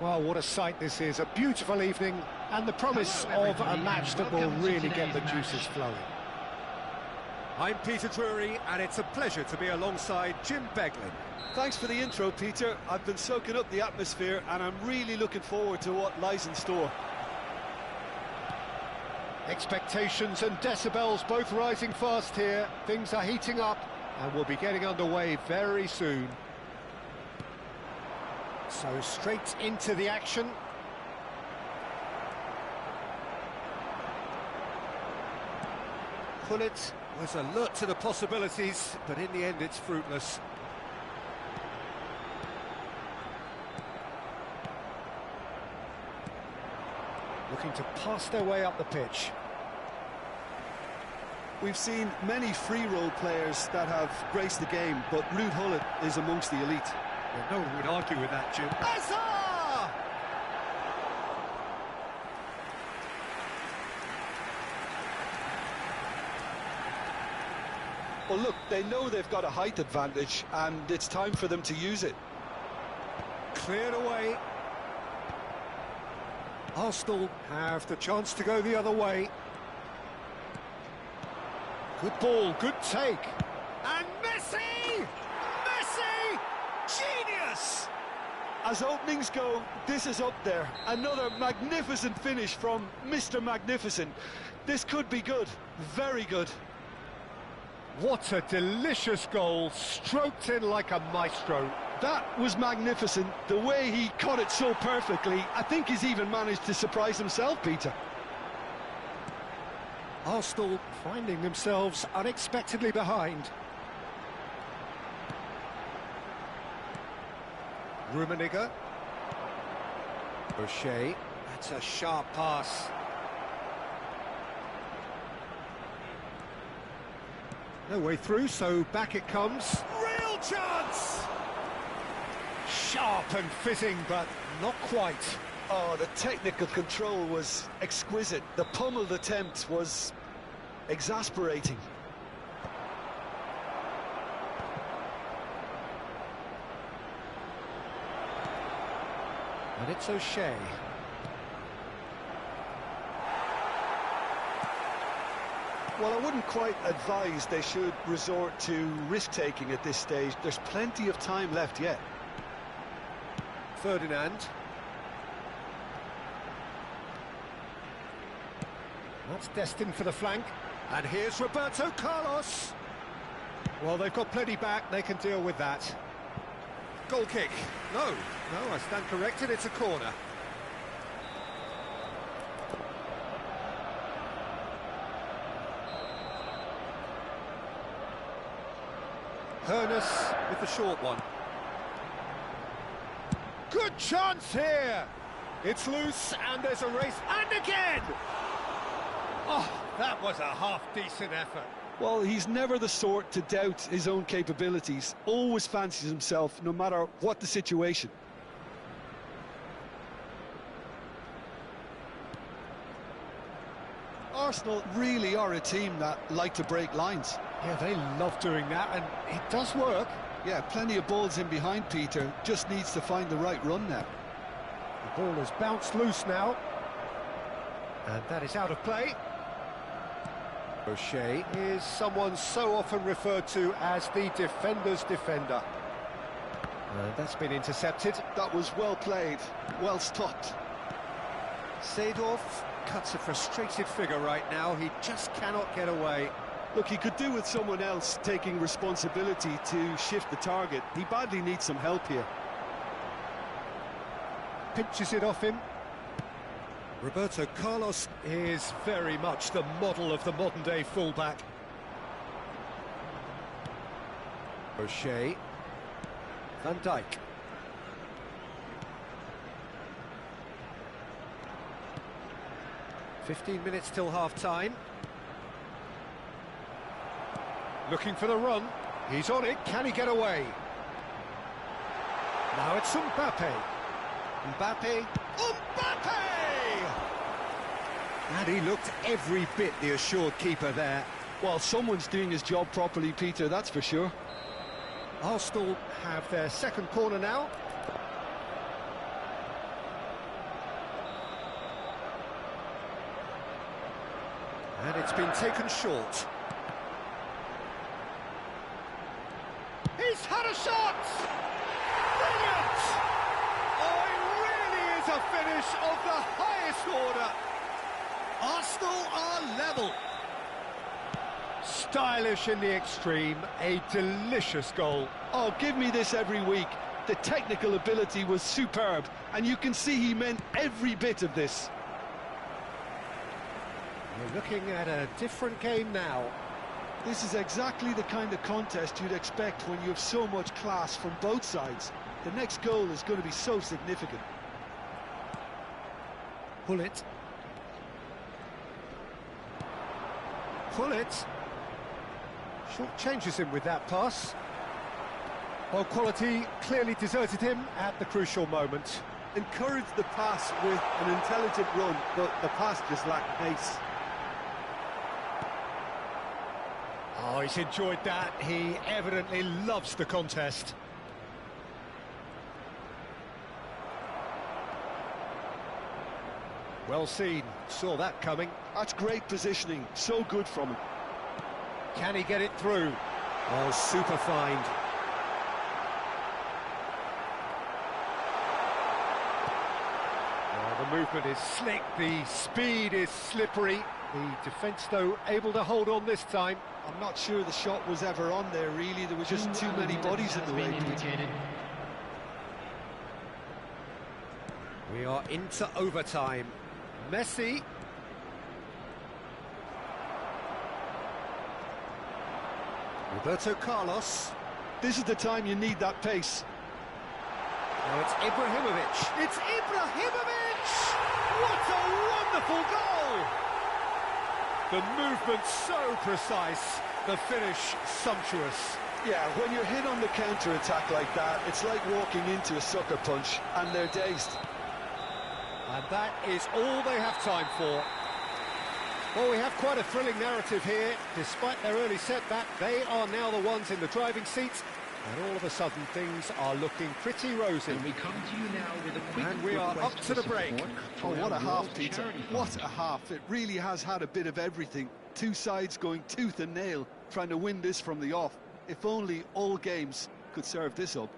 Well, what a sight this is. A beautiful evening and the promise of a match that will really get the juices flowing. I'm Peter Drury, and it's a pleasure to be alongside Jim Beglin. Thanks for the intro, Peter. I've been soaking up the atmosphere, and I'm really looking forward to what lies in store. Expectations and decibels both rising fast here. Things are heating up, and we'll be getting underway very soon. So straight into the action. Gullit was alert to the possibilities, but in the end it's fruitless. Looking to pass their way up the pitch. We've seen many free role players that have graced the game, but Ruud Gullit is amongst the elite. Well, no one would argue with that, Jim. Hazard! Well, look, they know they've got a height advantage, and it's time for them to use it. Cleared away. Arsenal have the chance to go the other way. Good ball, good take. And Messi! Messi! Genius! As openings go, this is up there. Another magnificent finish from Mr. Magnificent. This could be good, very good. What a delicious goal, stroked in like a maestro. That was magnificent. The way he caught it so perfectly, I think he's even managed to surprise himself, Peter. Arsenal finding themselves unexpectedly behind. Rummenigge. O'Shea. That's a sharp pass. No way through, so back it comes. Real chance! Sharp and fitting, but not quite. Oh, the technical control was exquisite. The pummeled attempt was exasperating. And it's O'Shea. Well, I wouldn't quite advise they should resort to risk-taking at this stage. There's plenty of time left yet. Ferdinand. That's destined for the flank. And here's Roberto Carlos. Well, they've got plenty back, they can deal with that. Goal kick. No, I stand corrected, it's a corner. Hoeneß With the short one. good chance here. It's loose and there's a race. And again! Oh, that was a half-decent effort. Well, he's never the sort to doubt his own capabilities. Always fancies himself, no matter what the situation. Arsenal really are a team that like to break lines. Yeah, they love doing that, and it does work. Yeah, plenty of balls in behind, Peter. Just needs to find the right run now. The ball has bounced loose now. And that is out of play. O'Shea is someone so often referred to as the defender's defender. That's been intercepted. That was well played, well stopped. Seedorf cuts a frustrated figure right now. He just cannot get away. Look, he could do with someone else taking responsibility to shift the target. He badly needs some help here. Pinches it off him. Roberto Carlos Is very much the model of the modern-day fullback. O'Shea. Van Dijk. "15 minutes till half-time. Looking for the run. He's on it. Can he get away? Now it's Mbappe. Mbappe. Mbappe! And he looked every bit the assured keeper there. Well, someone's doing his job properly, Peter, that's for sure. Arsenal have their second corner now. And it's been taken short. He's had a shot! Brilliant! Oh, it really is a finish of the highest order. Arsenal are level. Stylish in the extreme, a delicious goal. Oh, give me this every week. The technical ability was superb, and you can see he meant every bit of this. We're looking at a different game now. This is exactly the kind of contest you'd expect when you have so much class from both sides. The next goal is going to be so significant. Pullet. Pullet. Short changes him with that pass. Well, quality clearly deserted him at the crucial moment. Encouraged the pass with an intelligent run, but the pass just lacked pace. Oh, he's enjoyed that. He evidently loves the contest. Well seen, saw that coming. That's great positioning, so good from him. Can he get it through? Oh, super find. Oh, the movement is slick, the speed is slippery. The defence, though, able to hold on this time. I'm not sure the shot was ever on there, really. There were just too many bodies in the way. We are into overtime. Messi. Roberto Carlos. This is the time you need that pace. Now it's Ibrahimovic. It's Ibrahimovic! What a wonderful goal! The movement so precise, the finish sumptuous. Yeah, when you're hit on the counter-attack like that, it's like walking into a sucker punch, and they're dazed. And that is all they have time for. Well, we have quite a thrilling narrative here. Despite their early setback, they are now the ones in the driving seats. And all of a sudden, things are looking pretty rosy. And we come to you now with a quick And we are up to the break. Oh, what a half, Peter. What a half. It really has had a bit of everything. Two sides going tooth and nail, trying to win this from the off. If only all games could serve this up.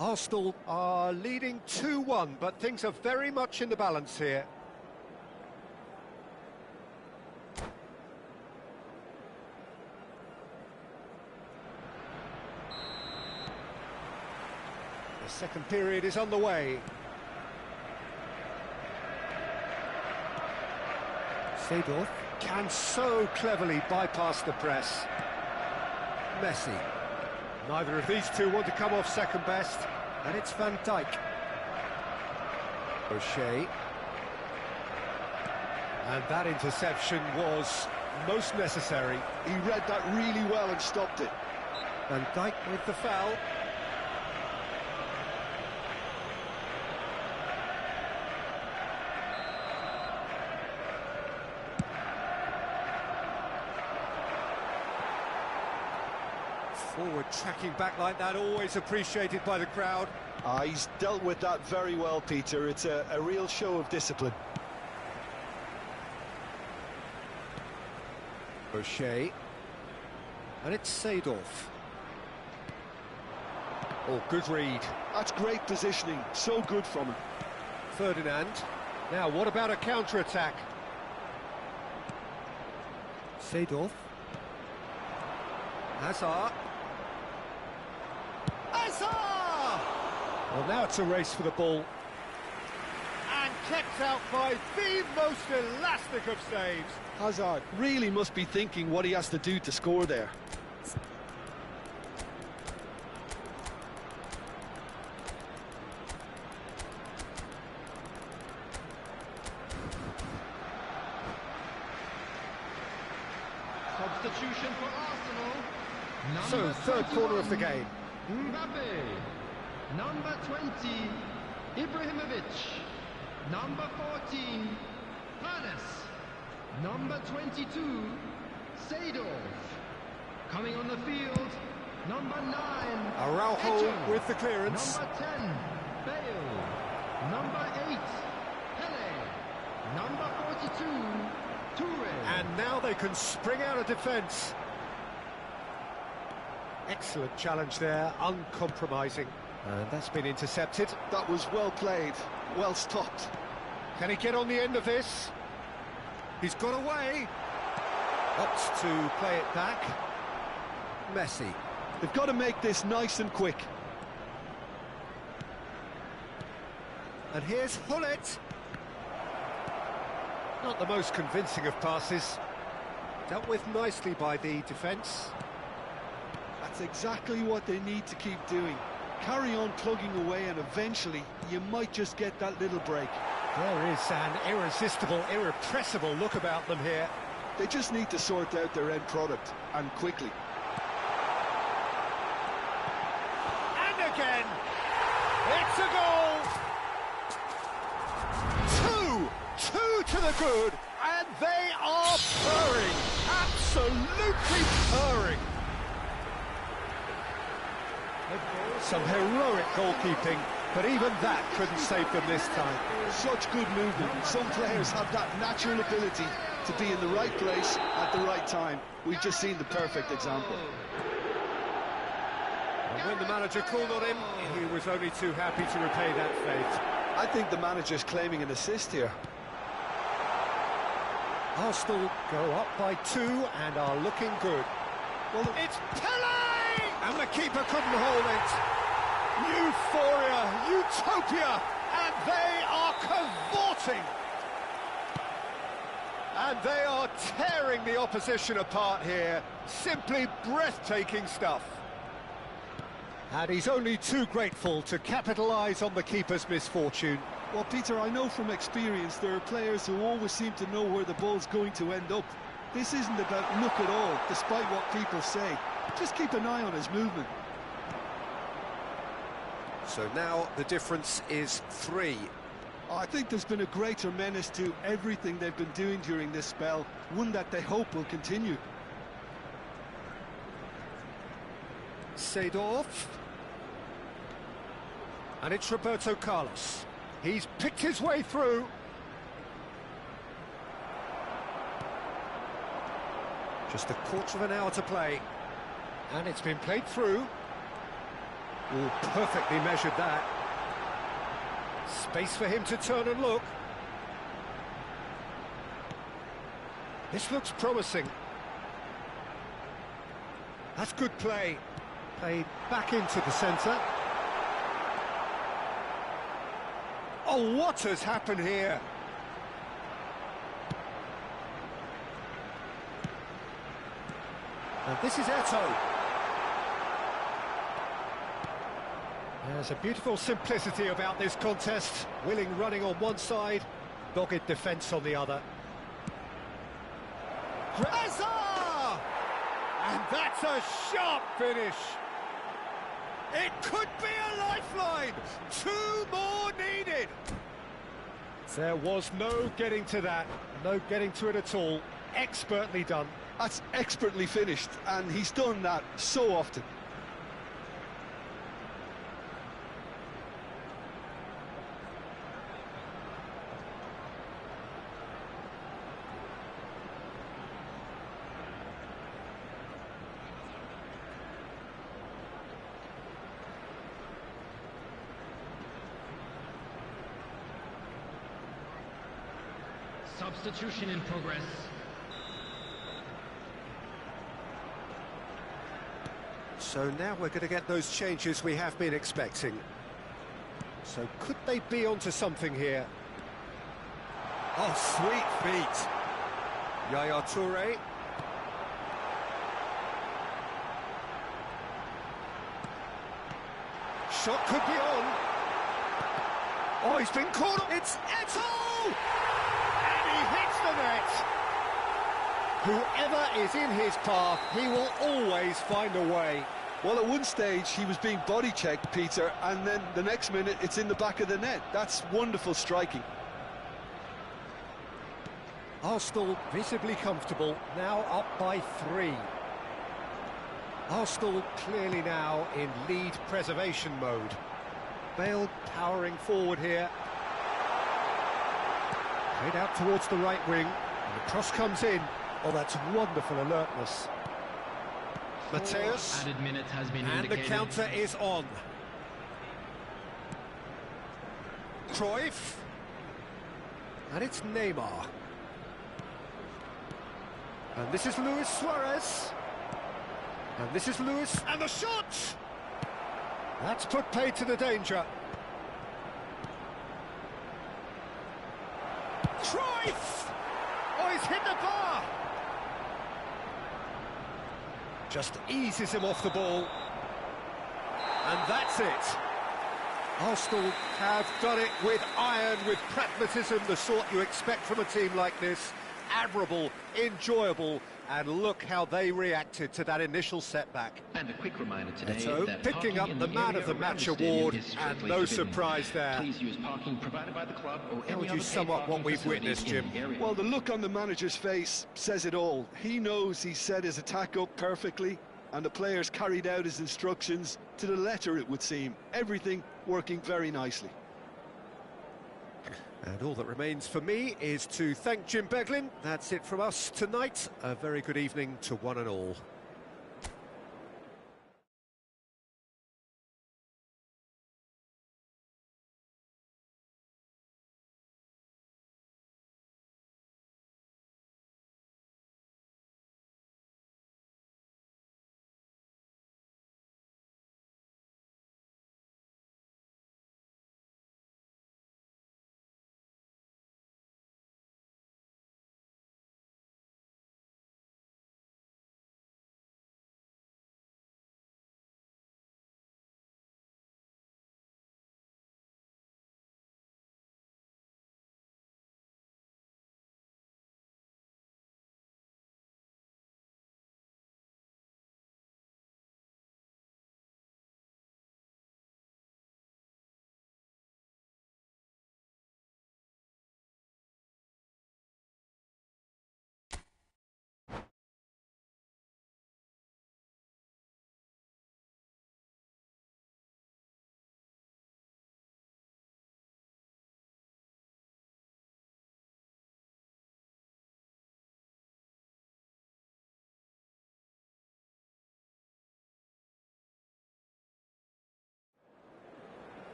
Arsenal are leading 2-1, but things are very much in the balance here. The second period is on the way. Seedorf. Can so cleverly bypass the press. Messi. Neither of these two want to come off second best. And it's Van Dijk. O'Shea. And that interception was most necessary. He read that really well and stopped it. Van Dijk with the foul. Forward tracking back like that, always appreciated by the crowd. He's dealt with that very well, Peter. It's a real show of discipline. O'Shea. And it's Seedorf. Oh, good read. That's great positioning. So good from him. Ferdinand. Now, what about a counter-attack? Seedorf. Hazard. Hazard! Well, now it's a race for the ball. And kept out by the most elastic of saves. Hazard really must be thinking what he has to do to score there. Substitution for Arsenal. So, third corner of the game. Mbappe. Number 20, Ibrahimovic. Number 14, Panes. Number 22, Seedorf. Coming on the field, number 9, Araujo Eto. with the clearance. Number 10, Bale. Number 8, Pele. Number 42, Toure. And now they can spring out of defence. Excellent challenge there, uncompromising. And that's been intercepted. That was well played, well stopped. Can he get on the end of this? He's got away. Opts to play it back. Messi. They've got to make this nice and quick. And here's Hullet. Not the most convincing of passes. Dealt with nicely by the defence. That's exactly what they need to keep doing. Carry on plugging away and eventually you might just get that little break. There is an irresistible, irrepressible look about them here. They just need to sort out their end product, and quickly. And again! It's a goal! Two to the good, and they are purring! Absolutely purring! Some heroic goalkeeping, but even that couldn't save them this time. Such good movement. Some players have that natural ability to be in the right place at the right time. We've just seen the perfect example. And when the manager called on him, he was only too happy to repay that fate. I think the manager's claiming an assist here. Arsenal go up by 2 and are looking good. Well, it's Pele! And the keeper couldn't hold it. Euphoria, utopia, and they are cavorting. And they are tearing the opposition apart here. Simply breathtaking stuff. And he's only too grateful to capitalise on the keeper's misfortune. Well, Peter, I know from experience there are players who always seem to know where the ball's going to end up. This isn't about luck at all, despite what people say. Just keep an eye on his movement. So now the difference is 3. I think there's been a greater menace to everything they've been doing during this spell, one that they hope will continue. Seedorf. And it's Roberto Carlos. He's picked his way through. Just a quarter of an hour to play. And it's been played through. Oh, perfectly measured that. Space for him to turn and look. This looks promising. That's good play. Played back into the centre. Oh, what has happened here? And this is Eto'o. There's a beautiful simplicity about this contest. Willing running on one side, dogged defence on the other. Hazard! And that's a sharp finish. It could be a lifeline. 2 more needed. There was no getting to that. No getting to it at all. Expertly done. That's expertly finished, and he's done that so often. Substitution in progress. So now we're going to get those changes we have been expecting. So could they be onto something here? Oh, sweet feet. Yaya Toure. Shot could be on. Oh, he's been caught. It's Eto'o! And he hits the net. Whoever is in his path, he will always find a way. Well, at one stage he was being body checked, Peter, and then the next minute it's in the back of the net. That's wonderful striking. Arsenal visibly comfortable, now up by 3. Arsenal clearly now in lead preservation mode. Bale powering forward here. Played out towards the right wing. The cross comes in. Oh, that's wonderful alertness. Mateus. Added minute has been And indicated. the counter is on. Cruyff. And it's Neymar. And this is Luis Suarez. And this is Luis. And the shot! That's put paid to the danger. Cruyff! Oh, he's hit the bar! Just eases him off the ball. And that's it. Arsenal have done it with iron, with pragmatism, the sort you expect from a team like this. Admirable, enjoyable, and look how they reacted to that initial setback. And a quick reminder today So, that picking parking up in the man area of the around match the stadium award, is and strictly no forbidden. surprise there. Please use parking provided by the club or Tells any you other somewhat paid what parking we've facilities witnessed, in Jim. the area. Well, the look on the manager's face says it all. He knows he set his attack up perfectly, and the players carried out his instructions to the letter, it would seem. Everything working very nicely. And all that remains for me is to thank Jim Beglin. That's it from us tonight. A very good evening to one and all.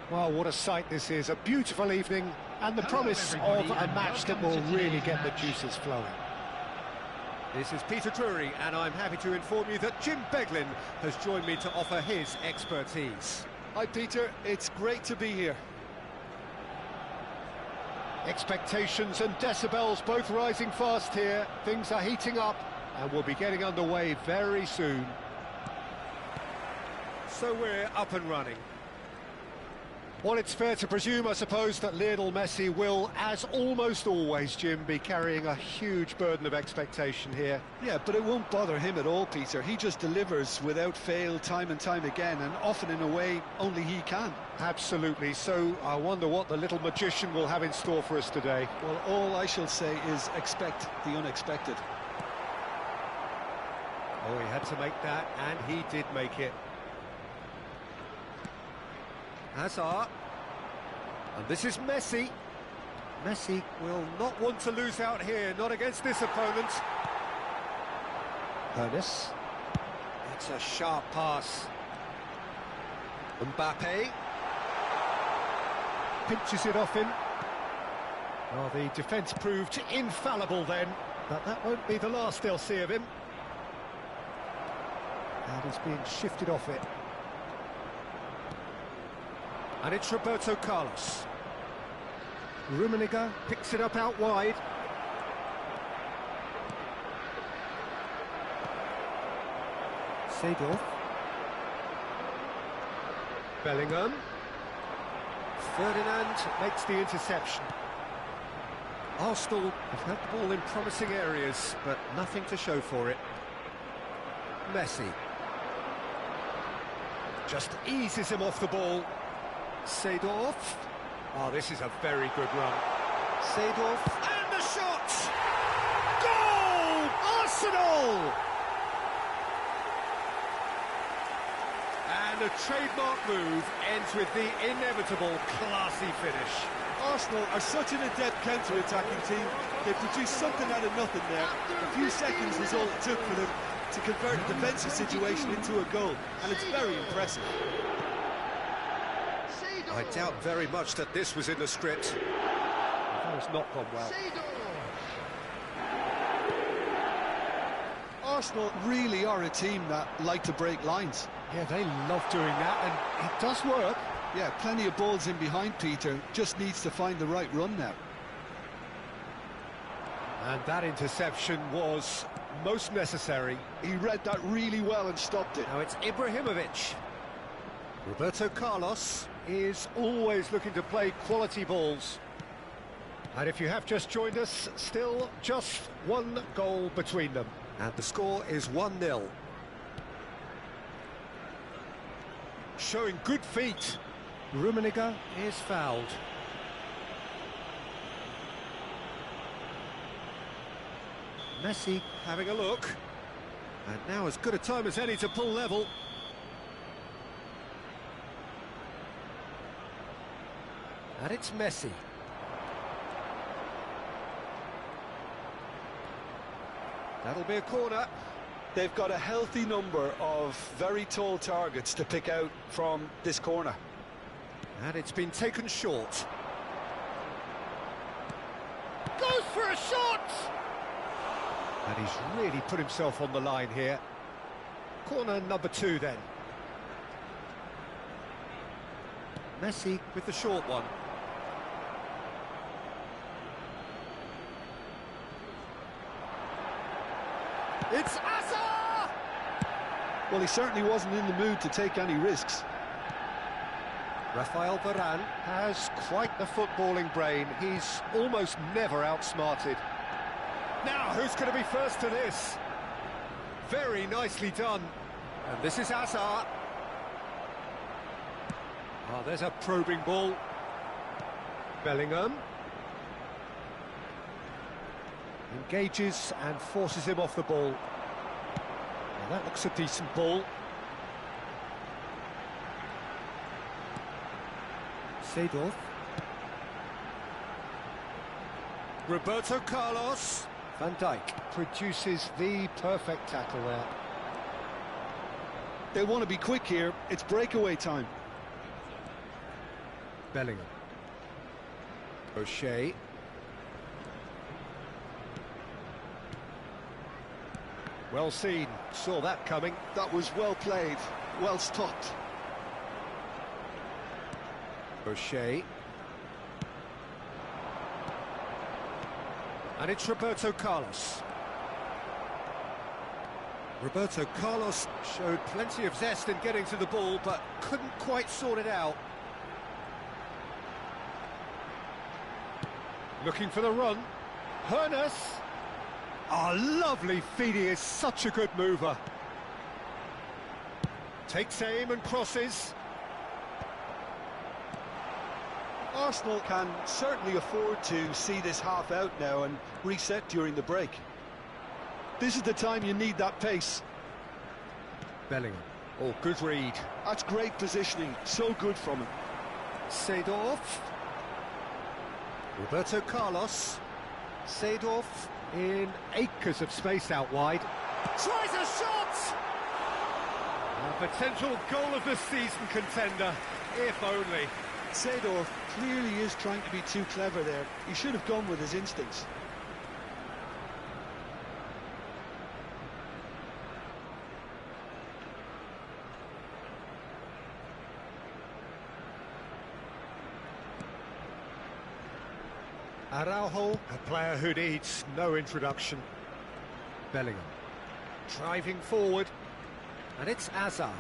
Well, what a sight this is. A beautiful evening and the promise of a match that will really get the juices flowing. This is Peter Drury, and I'm happy to inform you that Jim Beglin has joined me to offer his expertise. Hi, Peter. It's great to be here. Expectations and decibels both rising fast here. Things are heating up and we'll be getting underway very soon. So we're up and running. Well, it's fair to presume, I suppose, that Lionel Messi will, as almost always, Jim, be carrying a huge burden of expectation here. Yeah, but it won't bother him at all, Peter. He just delivers without fail time and time again, and often in a way only he can. Absolutely. So I wonder what the little magician will have in store for us today. Well, all I shall say is expect the unexpected. Oh, he had to make that, and he did make it. Hazard. And this is Messi. Messi will not want to lose out here, not against this opponent. Ernest. It's a sharp pass. Mbappe. Pinches it off him. Well, the defence proved infallible then, but that won't be the last they'll see of him. And he's being shifted off it. And it's Roberto Carlos. Rummenigge picks it up out wide. Seedorf. Bellingham. Ferdinand makes the interception. Arsenal have had the ball in promising areas, but nothing to show for it. Messi. Just eases him off the ball. Seedorf. Oh, this is a very good run. Seedorf. And the shot! Goal! Arsenal! And a trademark move ends with the inevitable classy finish. Arsenal are such an adept counter-attacking team. They produced something out of nothing there. A few seconds was all it took for them to convert a defensive situation into a goal, and it's very impressive. I doubt very much that this was in the script. That has not gone well. Arsenal really are a team that like to break lines. Yeah, they love doing that, and it does work. Yeah, plenty of balls in behind Peter, just needs to find the right run now. And that interception was most necessary. He read that really well and stopped it. Now it's Ibrahimovic. Roberto Carlos is always looking to play quality balls. And if you have just joined us, still just one goal between them. And the score is 1-0. Showing good feet. Rummenigge is fouled. Messi having a look. And now as good a time as any to pull level. And it's Messi. That'll be a corner. They've got a healthy number of very tall targets to pick out from this corner. And it's been taken short. Goes for a shot! And he's really put himself on the line here. Corner number 2 then. Messi with the short one. It's Asa! Well, he certainly wasn't in the mood to take any risks. Rafael Varane has quite the footballing brain. He's almost never outsmarted. Now, who's going to be first to this? Very nicely done. And this is Hazard. Oh, there's a probing ball. Bellingham. Engages and forces him off the ball. Now that looks a decent ball. Seedorf. Roberto Carlos. Van Dijk produces the perfect tackle there. They want to be quick here. It's breakaway time. Bellingham. O'Shea. Well seen. Saw that coming. That was well played, well stopped. O'Shea. And it's Roberto Carlos. Roberto Carlos showed plenty of zest in getting to the ball, but couldn't quite sort it out. Looking for the run. Hoeneß. Oh, lovely feed. He is such a good mover. Takes aim and crosses. Arsenal can certainly afford to see this half out now and reset during the break. This is the time you need that pace. Bellingham. Oh, good read. That's great positioning, so good from him. Seedorf. Roberto Carlos. Seedorf in acres of space out wide. Tries a shot! A potential goal of the season contender, if only. Seedorf clearly is trying to be too clever there. He should have gone with his instincts. Araujo, a player who needs no introduction. Bellingham, driving forward, and it's Azar.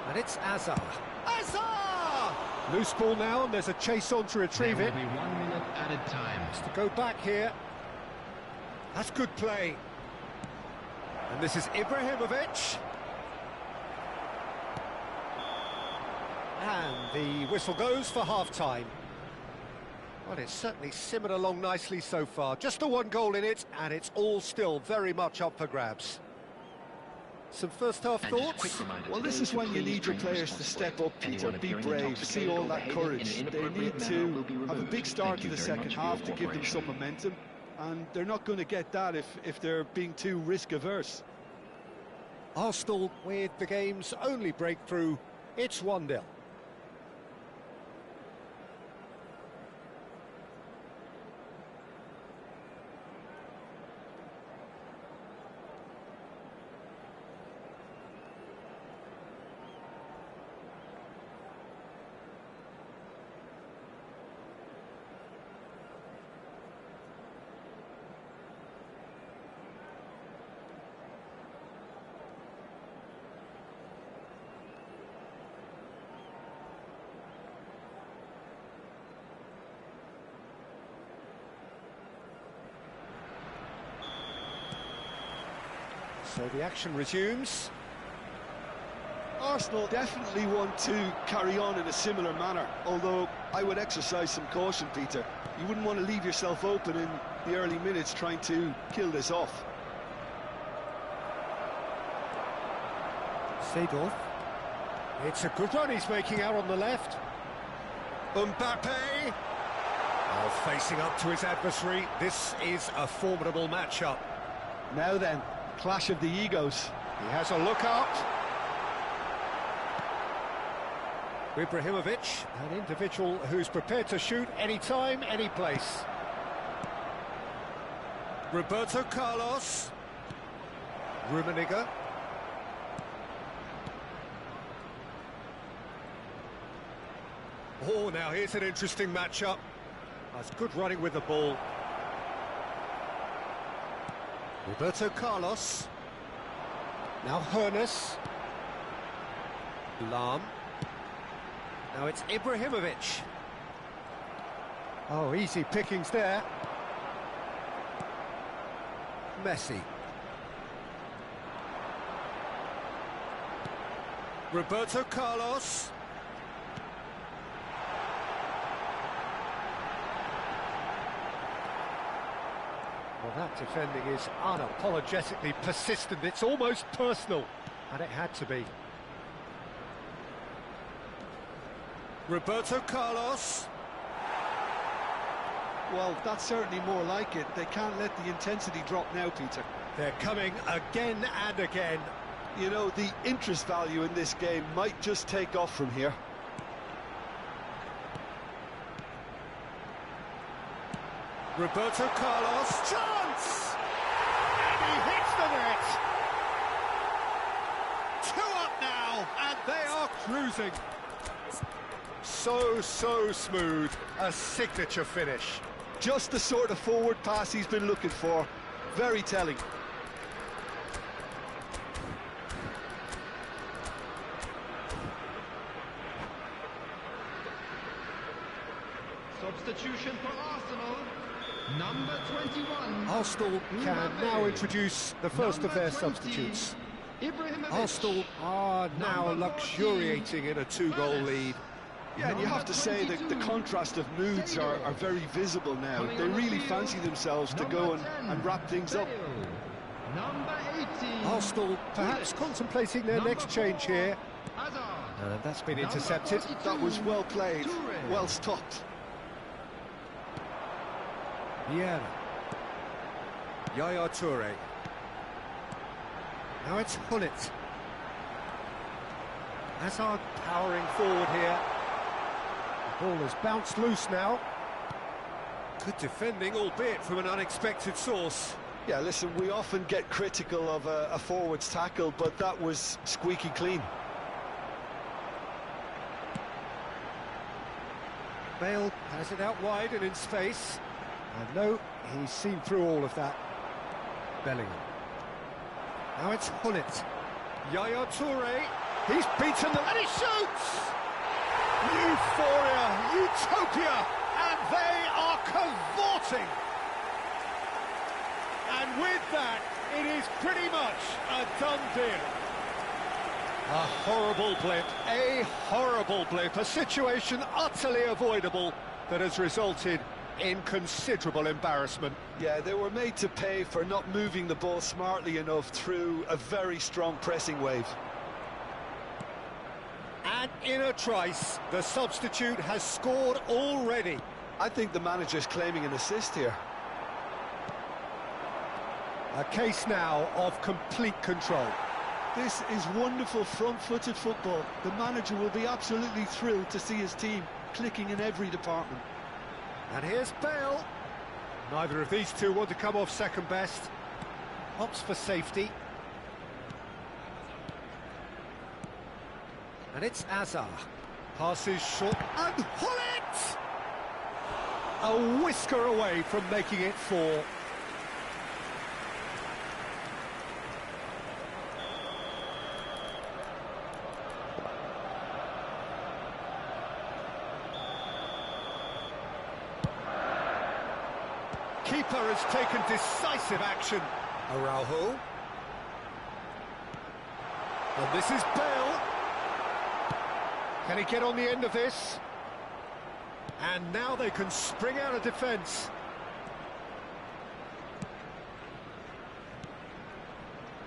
And it's Azar. Azar! Loose ball now, and there's a chase on to retrieve There it. will be 1 minute added time. To go back here. That's good play. And this is Ibrahimovic. And the whistle goes for half-time. Well, it's certainly simmered along nicely so far. Just the one goal in it, and it's all still very much up for grabs. Some first-half And just a thoughts? quick reminder Well, this today is when you please need your drink players to step up, responsibly. Peter. Anyone Be appearing brave, intoxicated see all or that behaving in courage. an They inappropriate need manner will to be have a removed. big start Thank to you the very second much for your half to give them some cooperation. momentum, and they're not going to get that if they're being too risk-averse. Arsenal with the game's only breakthrough. It's 1-0. So the action resumes. Arsenal definitely want to carry on in a similar manner, although I would exercise some caution, Peter. You wouldn't want to leave yourself open in the early minutes trying to kill this off. Seedorf. It's a good run he's making out on the left. Mbappe. Oh, facing up to his adversary. This is a formidable matchup. Now then, clash of the egos. He has a look up. Ibrahimovic, an individual who's prepared to shoot any time, any place. Roberto Carlos. Rummenigge. Oh, now here's an interesting matchup. That's good running with the ball. Roberto Carlos. Now Hoeneß. Lahm. Now it's Ibrahimovic. Oh, easy pickings there. Messi. Roberto Carlos. Well, that defending is unapologetically persistent. It's almost personal, and it had to be. Roberto Carlos. Well, that's certainly more like it. They can't let the intensity drop now, Peter. They're coming again and again. You know, the interest value in this game might just take off from here. Roberto Carlos. Chance! And he hits the net! 2 up now, and they are cruising. So smooth. A signature finish. Just the sort of forward pass he's been looking for. Very telling. Substitution for Arsenal, number 21. Arsenal can now introduce the first of their substitutes. Arsenal are now luxuriating in a 2-goal lead. Yeah, and you have to say that the contrast of moods are very visible now. They really fancy themselves to go and wrap things up. Number 18. Arsenal perhaps contemplating their next change here. Hazard. And that's been intercepted. That was well played, well stopped. Vieira. Yaya Toure. Now it's Gullit. Hazard powering forward here. The ball has bounced loose now. Good defending, albeit from an unexpected source. Yeah, listen, we often get critical of a forward's tackle, but that was squeaky clean. Bale has it out wide and in space. And no, he's seen through all of that. Bellingham. Now it's Gullit. Yaya Toure. He's beaten them and he shoots! Euphoria, utopia, and they are cavorting. And with that, it is pretty much a done deal. A horrible blip, a situation utterly avoidable that has resulted in considerable embarrassment. Yeah, they were made to pay for not moving the ball smartly enough through a very strong pressing wave. And in a trice, the substitute has scored already. I think the manager's claiming an assist here. A case now of complete control. This is wonderful front-footed football. The manager will be absolutely thrilled to see his team clicking in every department. And here's Bale. Neither of these two want to come off second best. Opts for safety. And it's Azar. Passes short. And Gullit! A whisker away from making it 4. Keeper has taken decisive action. Araujo. And this is Bale. Can he get on the end of this? And now they can spring out of defence.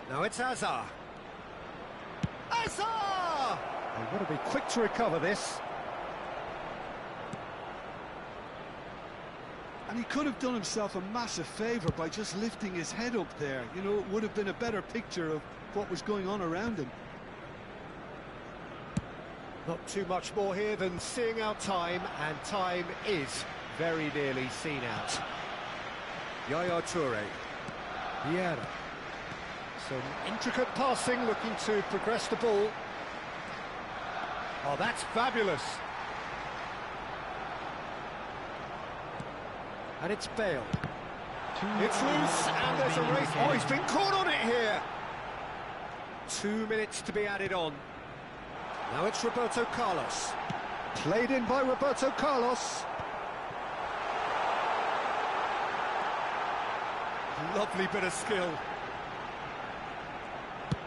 Now it's Azar. Azar! They've got to be quick to recover this. And he could have done himself a massive favour by just lifting his head up there. You know, it would have been a better picture of what was going on around him. Not too much more here than seeing out time, and time is very nearly seen out. Yaya Toure. Vieira. Some intricate passing, looking to progress the ball. Oh, that's fabulous. And it's Bale. It's loose, and there's a race. Oh, he's been caught on it here. 2 minutes to be added on. Now it's Roberto Carlos. Played in by Roberto Carlos. Lovely bit of skill.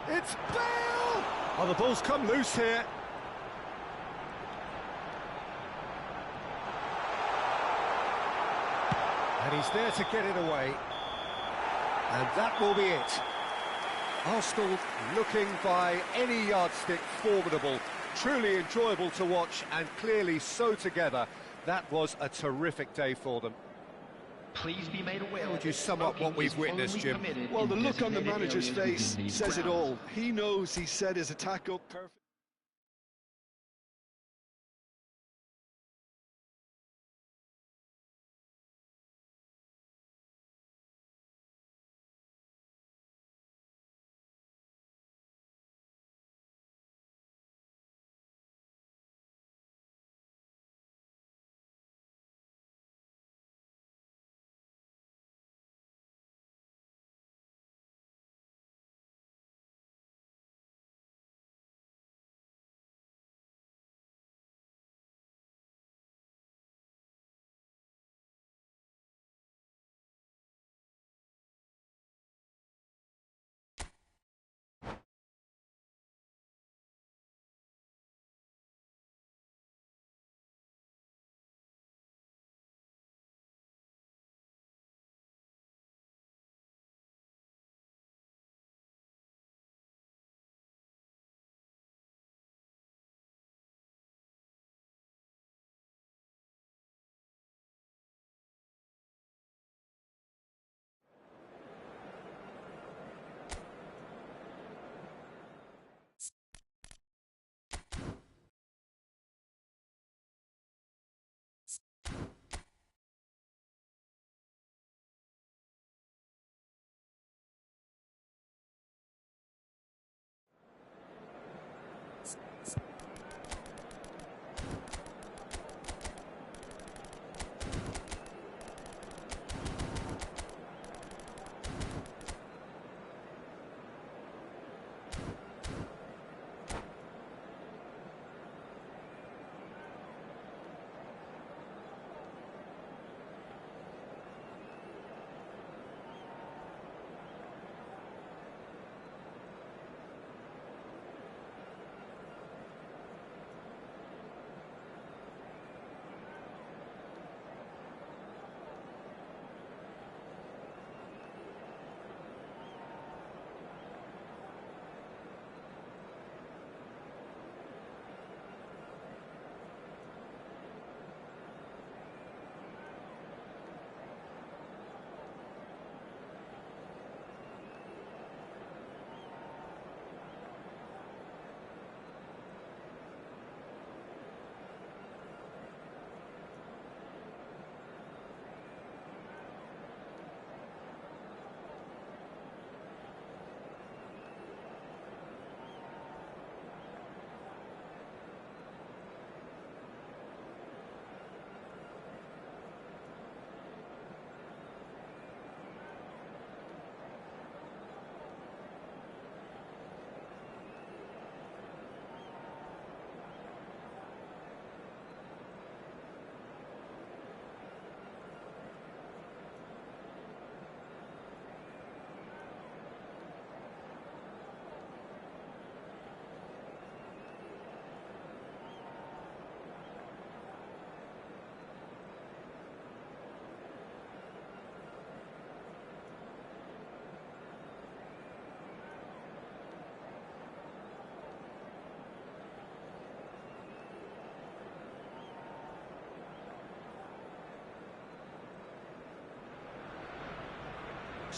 It's Bale! Oh, the ball's come loose here. And he's there to get it away. And that will be it. Arsenal looking by any yardstick formidable, truly enjoyable to watch, and clearly so together. That was a terrific day for them. Please be made aware. How would you sum up what we've witnessed, Jim? Well, the look on the manager's face says it all. He knows he set his attack up perfectly.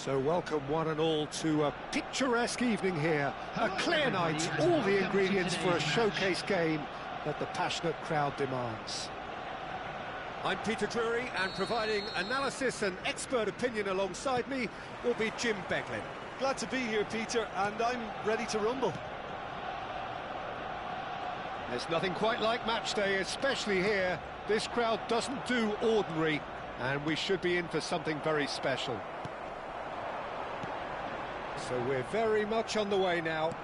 So welcome one and all to a picturesque evening here. A clear night, all the ingredients for a showcase game that the passionate crowd demands. I'm Peter Drury, and providing analysis and expert opinion alongside me will be Jim Beglin. Glad to be here, Peter, and I'm ready to rumble. There's nothing quite like match day, especially here. This crowd doesn't do ordinary, and we should be in for something very special. So we're very much on the way now.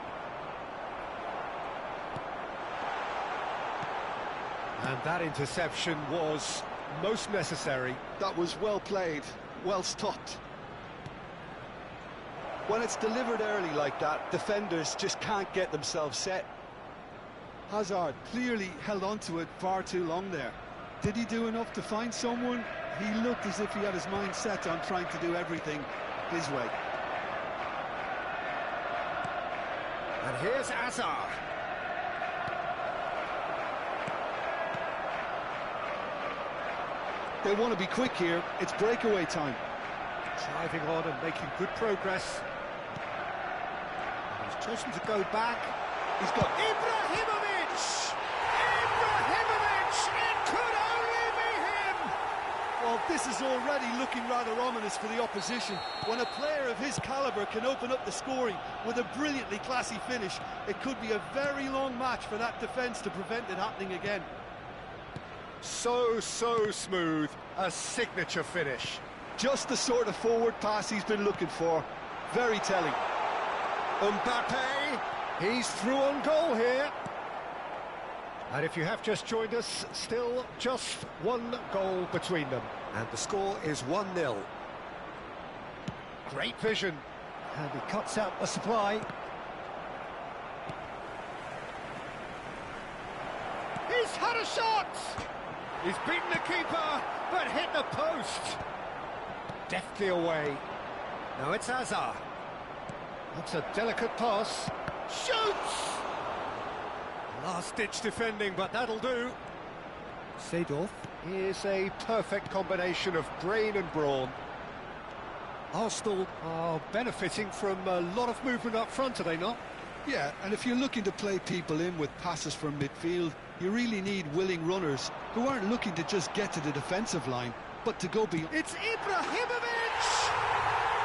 And that interception was most necessary. That was well played, well stopped. When it's delivered early like that, defenders just can't get themselves set. Hazard clearly held on to it far too long there. Did he do enough to find someone? He looked as if he had his mind set on trying to do everything his way. And here's Hazard. They want to be quick here. It's breakaway time. Driving on and making good progress. And he's chosen to go back. He's got Ibrahimovic! Ibrahimovic! It could only be him! Well, this is already looking rather ominous for the opposition. When a player of his calibre can open up the scoring with a brilliantly classy finish, it could be a very long match for that defence to prevent it happening again. So smooth, a signature finish. Just the sort of forward pass he's been looking for. Very telling. Mbappe, he's through on goal here. And if you have just joined us, still just one goal between them. And the score is 1-0. Great vision. And he cuts out the supply. He's had a shot! He's beaten the keeper, but hit the post. Deftly away. Now it's Hazard. That's a delicate pass. Shoots! Last-ditch defending, but that'll do. Seedorf is a perfect combination of brain and brawn. Arsenal are benefiting from a lot of movement up front, are they not? Yeah, and if you're looking to play people in with passes from midfield, you really need willing runners who aren't looking to just get to the defensive line, but to go beyond. It's Ibrahimovic!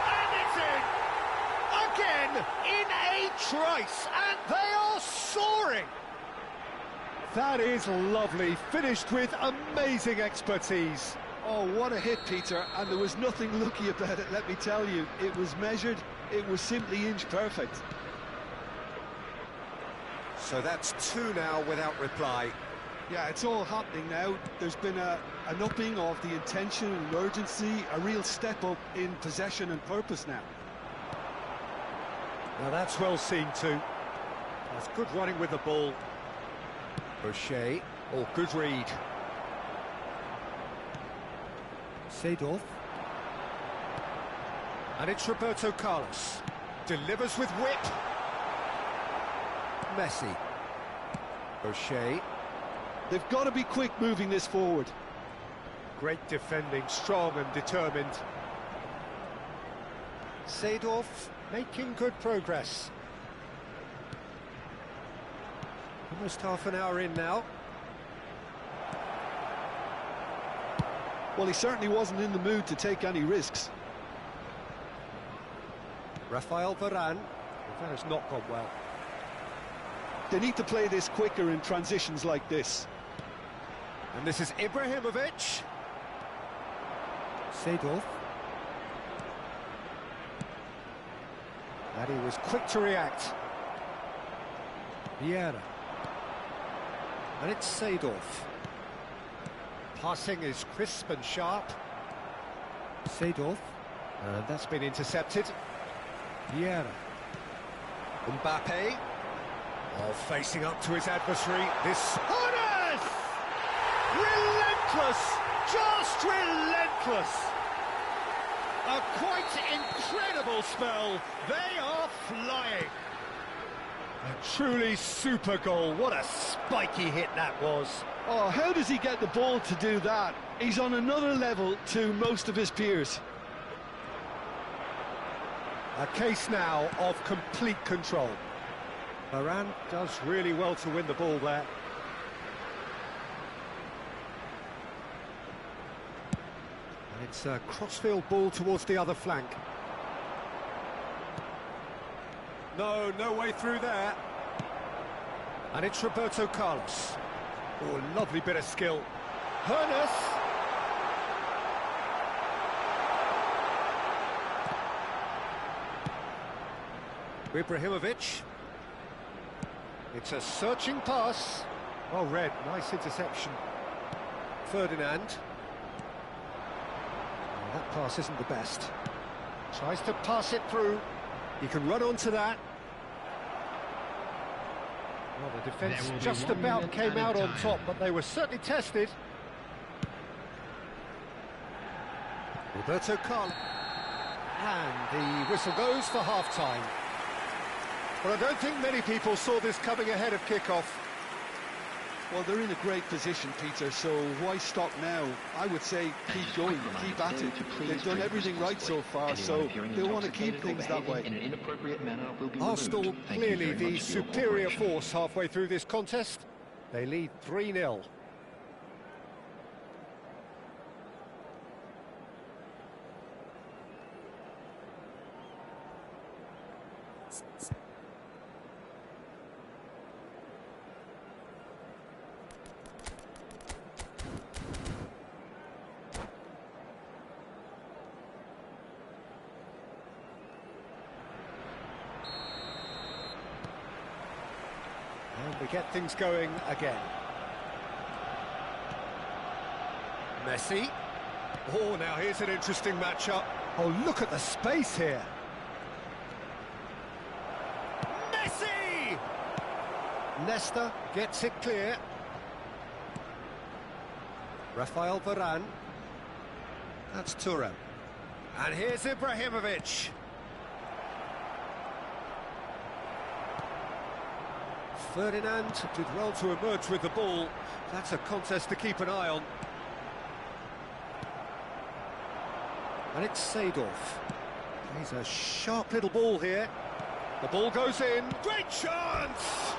And it's in! Again, in a trice, and they are soaring! That is lovely, finished with amazing expertise. Oh, what a hit, Peter, and there was nothing lucky about it, let me tell you. It was measured, it was simply inch perfect. So that's two now without reply. Yeah, it's all happening now. There's been an upping of the intention and urgency, a real step up in possession and purpose now. Now that's well seen too. That's good running with the ball. Boucher, or good read. Seedorf. And it's Roberto Carlos. Delivers with whip. Messi. Boucher. They've got to be quick moving this forward. Great defending, strong and determined. Seedorf making good progress. Almost half an hour in now. Well, he certainly wasn't in the mood to take any risks. Rafael Varane. That has not gone well. They need to play this quicker in transitions like this. And this is Ibrahimovic. Seedorf. And he was quick to react. Vieira. And it's Seedorf. Passing is crisp and sharp. Seedorf. And that's been intercepted. Vieira. Mbappe. Oh, facing up to his adversary. This... Honours! Relentless! Just relentless! A quite incredible spell. They are flying. A truly super goal. What a spiky hit that was. Oh, how does he get the ball to do that? He's on another level to most of his peers. A case now of complete control. Varane does really well to win the ball there. And it's a crossfield ball towards the other flank. No way through there. And it's Roberto Carlos. Oh, lovely bit of skill. Hoeneß. Ibrahimovic. It's a searching pass. Well read, nice interception. Ferdinand. Oh, that pass isn't the best. Tries to pass it through. He can run onto that. Well, the defence just about came out on top, but they were certainly tested. Roberto Carlos. And the whistle goes for half-time. Well, I don't think many people saw this coming ahead of kick-off. Well, they're in a great position, Peter, so why stop now? I would say keep going, keep at it. They've done everything right so far, so they want to keep things that way. Arsenal clearly the superior force halfway through this contest. They lead 3-0. And we get things going again. Messi. Oh, now here's an interesting matchup. Oh, look at the space here. Messi! Nesta gets it clear. Rafael Varane. That's Thuram. And here's Ibrahimovic. Ferdinand did well to emerge with the ball. That's a contest to keep an eye on. And it's Seedorf. He's a sharp little ball here. The ball goes in. Great chance!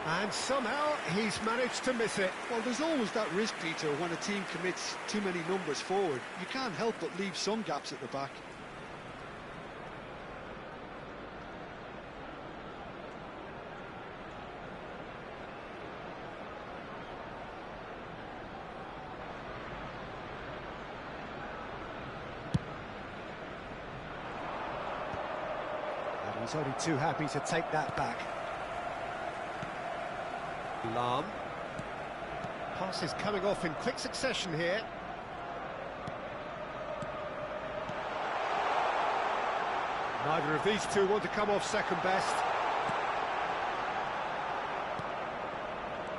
And somehow he's managed to miss it. Well, there's always that risk, Peter, when a team commits too many numbers forward. You can't help but leave some gaps at the back. He's only too happy to take that back. Lahm. Pass is coming off in quick succession here. Neither of these two want to come off second best.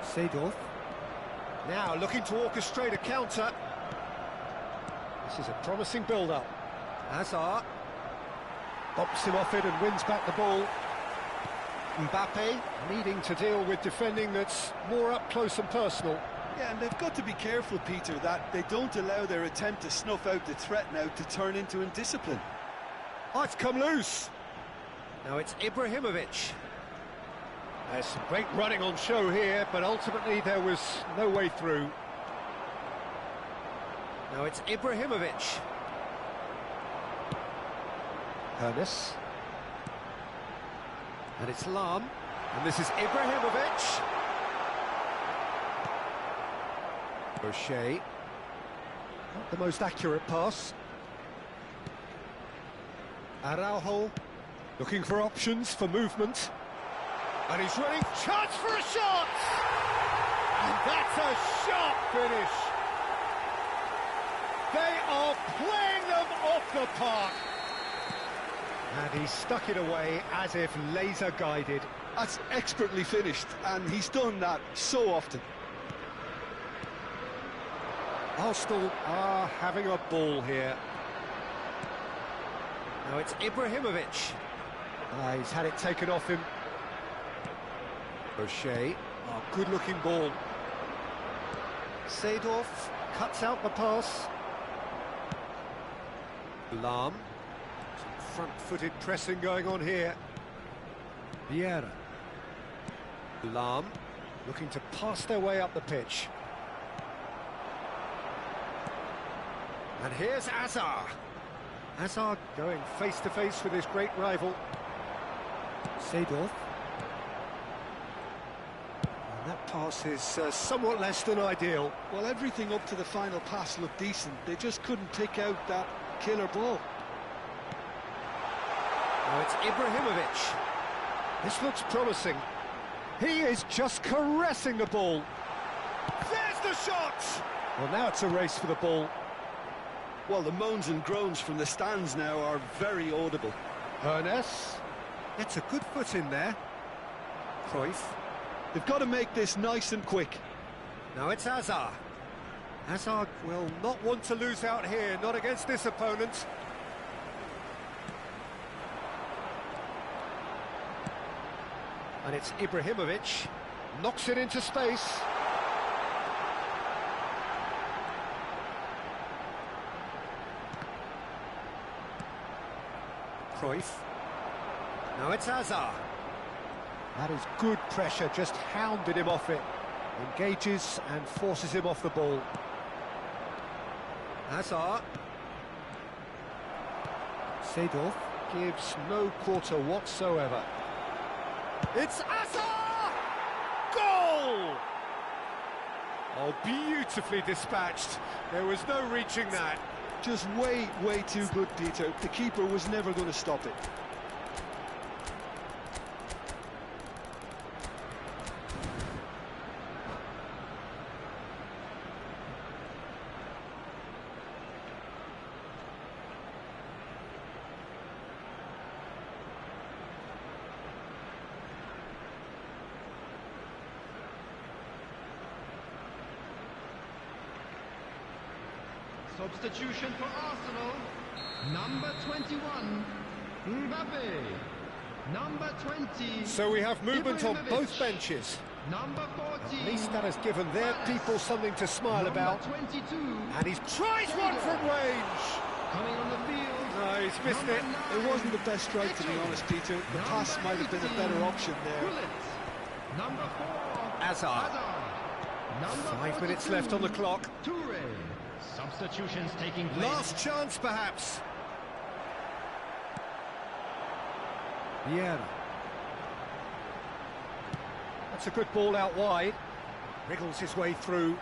Seedorf. Now looking to orchestrate a counter. This is a promising build-up. Hazard. Bops him off it and wins back the ball. Mbappe needing to deal with defending that's more up close and personal. Yeah, and they've got to be careful, Peter, that they don't allow their attempt to snuff out the threat now to turn into indiscipline. Oh, it's come loose. Now it's Ibrahimovic. There's some great running on show here, but ultimately there was no way through. Now it's Ibrahimovic. Hoeneß. And it's Lahm. And this is Ibrahimovic. O'Shea. Not the most accurate pass. Araujo. Looking for options for movement. And he's running. Chance for a shot! And that's a sharp finish. They are playing them off the park. And he stuck it away as if laser-guided. That's expertly finished, and he's done that so often. Arsenal are having a ball here. Now it's Ibrahimovic. He's had it taken off him. O'Shea. Oh, good-looking ball. Seedorf cuts out the pass. Lahm. front-footed pressing going on here. Vieira. Lahm looking to pass their way up the pitch. And here's Azar. Azar going face-to-face with his great rival. Seedorf. And that pass is somewhat less than ideal. Well, everything up to the final pass looked decent. They just couldn't pick out that killer ball. Now it's Ibrahimovic. This looks promising. He is just caressing the ball. There's the shot! Well, now it's a race for the ball. Well, the moans and groans from the stands now are very audible. Hernes gets a good foot in there. Cruyff. They've got to make this nice and quick. Now it's Azar. Azar will not want to lose out here, not against this opponent. And it's Ibrahimovic. Knocks it into space. Cruyff. Now it's Azar. That is good pressure, just hounded him off it. Engages and forces him off the ball. Azar. Seedorf gives no quarter whatsoever. It's Azar! Goal! Oh, beautifully dispatched. There was no reaching that. Just way too good, Peter. The keeper was never going to stop it. Substitution for Arsenal. Number 21, Mbappe. Number 20. So we have movement on Ibrahimovic. both benches. Number 14. At least that has given their people something to smile Number about. 22. And he tries one from range. Coming on the field. No, he's missed it. It wasn't the best strike, to be honest, Peter. The pass might have been a better option there. Gullit. Number 4. Azar. Number 5 minutes 42. left on the clock. Toure. Substitutions taking place. Last chance, perhaps. Vieira. That's a good ball out wide. Wriggles his way through.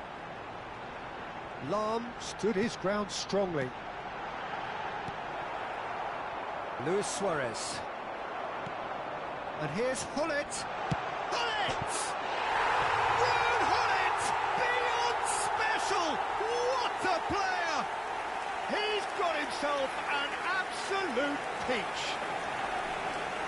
Lahm stood his ground strongly. Luis Suarez. And here's Gullit. Gullit! Ruud Gullit! Beyond special! What a player! He's got himself an absolute peach.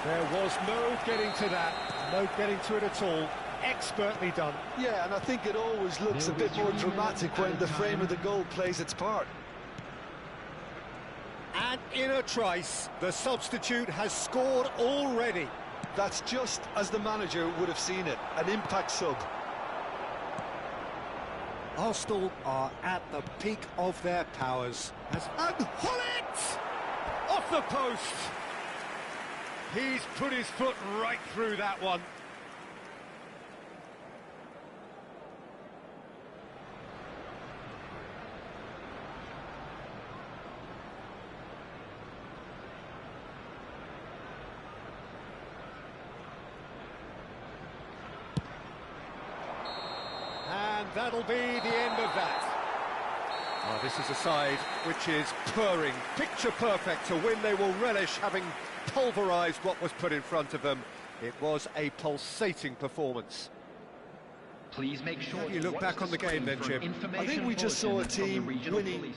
There was no getting to that, no getting to it at all. Expertly done. Yeah, and I think it always looks a bit more dramatic when the frame of the goal plays its part. And in a trice, the substitute has scored already. That's just as the manager would have seen it, an impact sub. Arsenal are at the peak of their powers. And Gullit! Off the post! He's put his foot right through that one. And that'll be the end of that. Oh, this is a side which is purring, picture perfect to win. They will relish having pulverised what was put in front of them. It was a pulsating performance. Please make sure You look watch back on the game screen then, for Jim. information I think we just saw a bulletin from the team regional winning police.